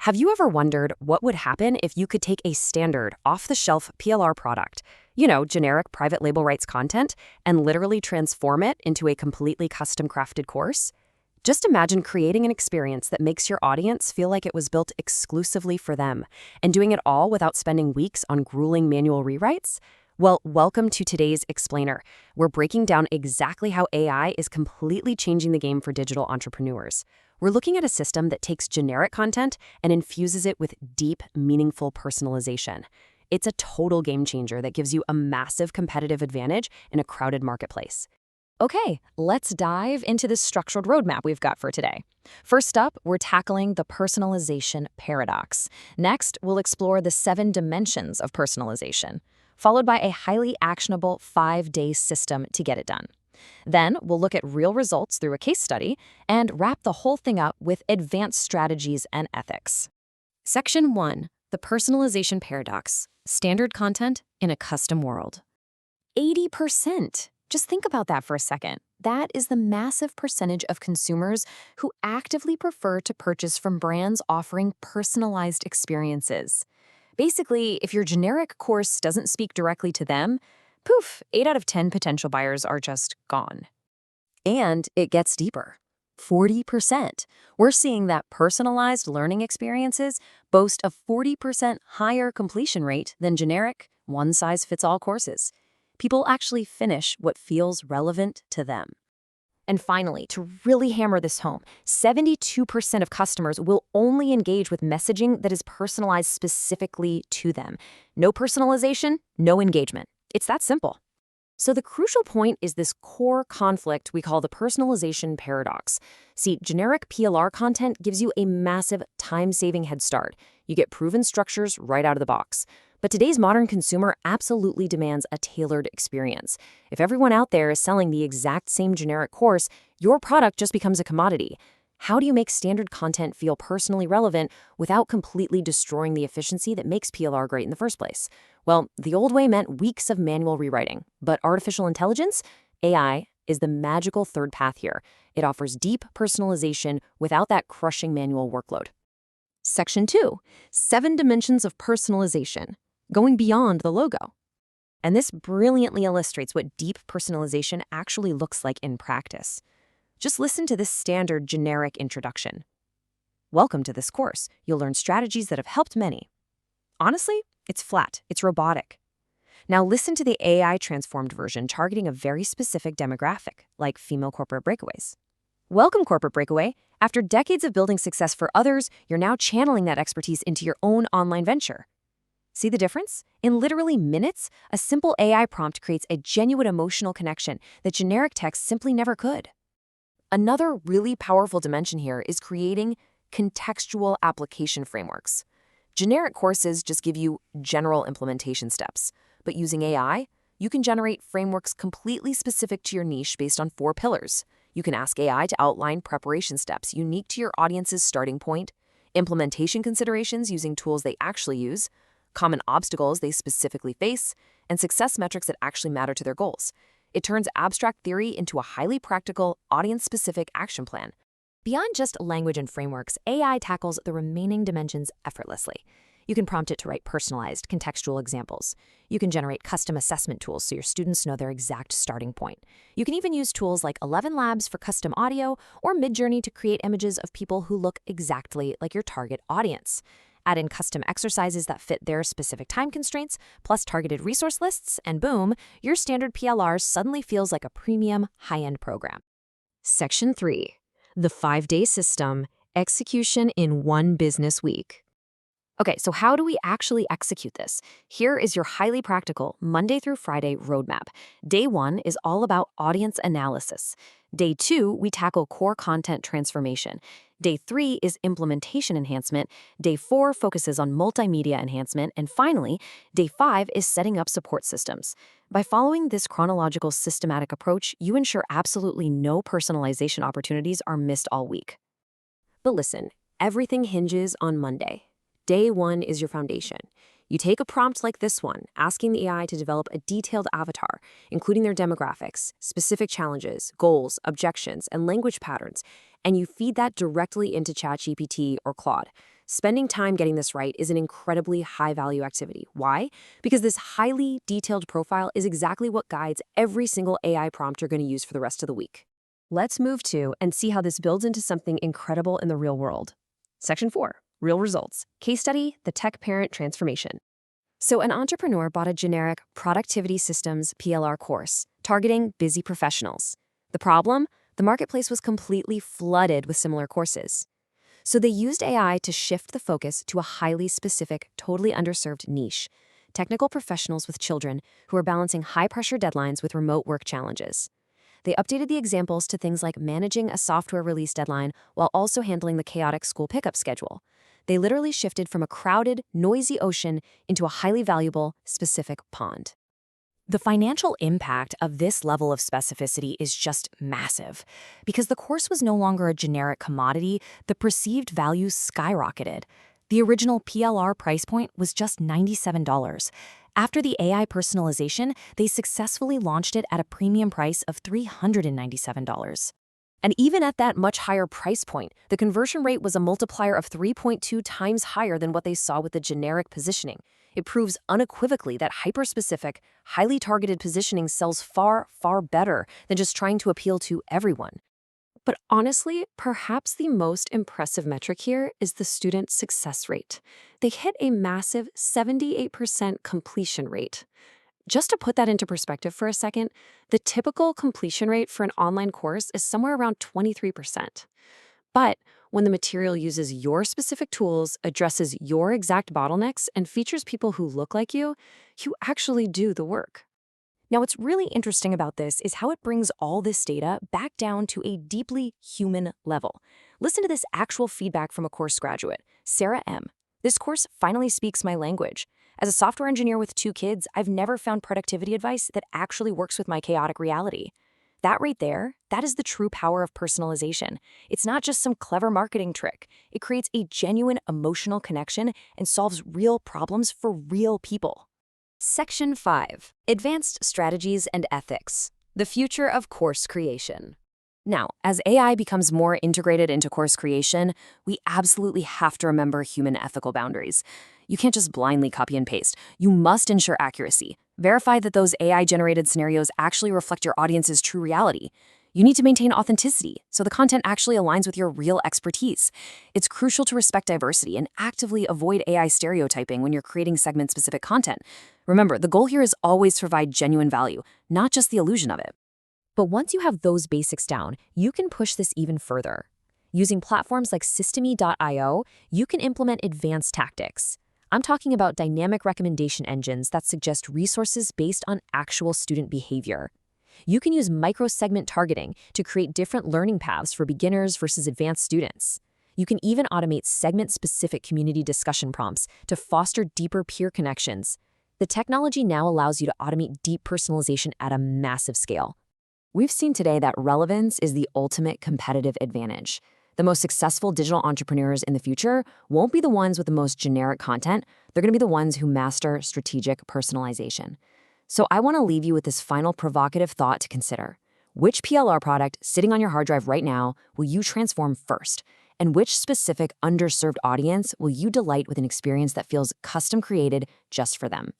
Have you ever wondered what would happen if you could take a standard, off-the-shelf PLR product, generic private label rights content, and literally transform it into a completely custom-crafted course? Just imagine creating an experience that makes your audience feel like it was built exclusively for them, and doing it all without spending weeks on grueling manual rewrites? Well, welcome to today's Explainer. We're breaking down exactly how AI is completely changing the game for digital entrepreneurs. We're looking at a system that takes generic content and infuses it with deep, meaningful personalization. It's a total game changer that gives you a massive competitive advantage in a crowded marketplace. Okay, let's dive into the structured roadmap we've got for today. First up, we're tackling the personalization paradox. Next, we'll explore the 7 dimensions of personalization, followed by a highly actionable 5-day system to get it done. Then, we'll look at real results through a case study and wrap the whole thing up with advanced strategies and ethics. Section 1, the personalization paradox, standard content in a custom world. 80%. Just think about that for a second. That is the massive percentage of consumers who actively prefer to purchase from brands offering personalized experiences. Basically, if your generic course doesn't speak directly to them, poof, 8 out of 10 potential buyers are just gone. And it gets deeper. 40%. We're seeing that personalized learning experiences boast a 40% higher completion rate than generic, one-size-fits-all courses. People actually finish what feels relevant to them. And finally, to really hammer this home, 72% of customers will only engage with messaging that is personalized specifically to them. No personalization, no engagement. It's that simple. So the crucial point is this core conflict we call the personalization paradox. See, generic PLR content gives you a massive time-saving head start. You get proven structures right out of the box. But today's modern consumer absolutely demands a tailored experience. If everyone out there is selling the exact same generic course, your product just becomes a commodity. How do you make standard content feel personally relevant without completely destroying the efficiency that makes PLR great in the first place? Well, the old way meant weeks of manual rewriting, but artificial intelligence, AI, is the magical third path here. It offers deep personalization without that crushing manual workload. Section 2, 7 dimensions of personalization, going beyond the logo. And this brilliantly illustrates what deep personalization actually looks like in practice. Just listen to this standard generic introduction. Welcome to this course. You'll learn strategies that have helped many. Honestly, it's flat. It's robotic. Now listen to the AI-transformed version targeting a very specific demographic, like female corporate breakaways. Welcome, corporate breakaway. After decades of building success for others, you're now channeling that expertise into your own online venture. See the difference? In literally minutes, a simple AI prompt creates a genuine emotional connection that generic text simply never could. Another really powerful dimension here is creating contextual application frameworks. Generic courses just give you general implementation steps, but using AI, you can generate frameworks completely specific to your niche based on 4 pillars. You can ask AI to outline preparation steps unique to your audience's starting point, implementation considerations using tools they actually use, common obstacles they specifically face, and success metrics that actually matter to their goals. It turns abstract theory into a highly practical, audience-specific action plan. Beyond just language and frameworks, AI tackles the remaining dimensions effortlessly. You can prompt it to write personalized, contextual examples. You can generate custom assessment tools so your students know their exact starting point. You can even use tools like 11 Labs for custom audio or Midjourney to create images of people who look exactly like your target audience. Add in custom exercises that fit their specific time constraints, plus targeted resource lists, and boom, your standard PLR suddenly feels like a premium, high-end program. Section 3, the 5-day system, execution in 1 business week. Okay, so how do we actually execute this? Here is your highly practical Monday through Friday roadmap. Day 1 is all about audience analysis. Day 2, we tackle core content transformation. Day 3 is implementation enhancement. Day 4 focuses on multimedia enhancement. And finally, Day 5 is setting up support systems. By following this chronological systematic approach, you ensure absolutely no personalization opportunities are missed all week. But listen, everything hinges on Monday. Day 1 is your foundation. You take a prompt like this one, asking the AI to develop a detailed avatar, including their demographics, specific challenges, goals, objections, and language patterns, and you feed that directly into ChatGPT or Claude. Spending time getting this right is an incredibly high-value activity. Why? Because this highly detailed profile is exactly what guides every single AI prompt you're going to use for the rest of the week. Let's move to and see how this builds into something incredible in the real world. Section 4, Real Results. Case study, the tech parent transformation. So an entrepreneur bought a generic productivity systems PLR course targeting busy professionals. The problem? The marketplace was completely flooded with similar courses. So they used AI to shift the focus to a highly specific, totally underserved niche: technical professionals with children who are balancing high-pressure deadlines with remote work challenges. They updated the examples to things like managing a software release deadline while also handling the chaotic school pickup schedule. They literally shifted from a crowded, noisy ocean into a highly valuable, specific pond. The financial impact of this level of specificity is just massive. Because the course was no longer a generic commodity, the perceived value skyrocketed. The original PLR price point was just $97. After the AI personalization, they successfully launched it at a premium price of $397. And even at that much higher price point, the conversion rate was a multiplier of 3.2 times higher than what they saw with the generic positioning. It proves unequivocally that hyper-specific, highly targeted positioning sells far, far better than just trying to appeal to everyone. But honestly, perhaps the most impressive metric here is the student success rate. They hit a massive 78% completion rate. Just to put that into perspective for a second, the typical completion rate for an online course is somewhere around 23%. But when the material uses your specific tools, addresses your exact bottlenecks, and features people who look like you actually do the work. Now, what's really interesting about this is how it brings all this data back down to a deeply human level. Listen to this actual feedback from a course graduate, Sarah M. This course finally speaks my language. As a software engineer with 2 kids, I've never found productivity advice that actually works with my chaotic reality. That right there, that is the true power of personalization. It's not just some clever marketing trick. It creates a genuine emotional connection and solves real problems for real people. Section 5, Advanced Strategies and Ethics, the future of course creation. Now, as AI becomes more integrated into course creation, we absolutely have to remember human ethical boundaries. You can't just blindly copy and paste. You must ensure accuracy. Verify that those AI-generated scenarios actually reflect your audience's true reality. You need to maintain authenticity, so the content actually aligns with your real expertise. It's crucial to respect diversity and actively avoid AI stereotyping when you're creating segment-specific content. Remember, the goal here is always to provide genuine value, not just the illusion of it. But once you have those basics down, you can push this even further. Using platforms like Systemy.io, you can implement advanced tactics. I'm talking about dynamic recommendation engines that suggest resources based on actual student behavior. You can use micro-segment targeting to create different learning paths for beginners versus advanced students. You can even automate segment-specific community discussion prompts to foster deeper peer connections. The technology now allows you to automate deep personalization at a massive scale. We've seen today that relevance is the ultimate competitive advantage. The most successful digital entrepreneurs in the future won't be the ones with the most generic content. They're going to be the ones who master strategic personalization. So I want to leave you with this final provocative thought to consider. Which PLR product sitting on your hard drive right now will you transform first? And which specific underserved audience will you delight with an experience that feels custom created just for them?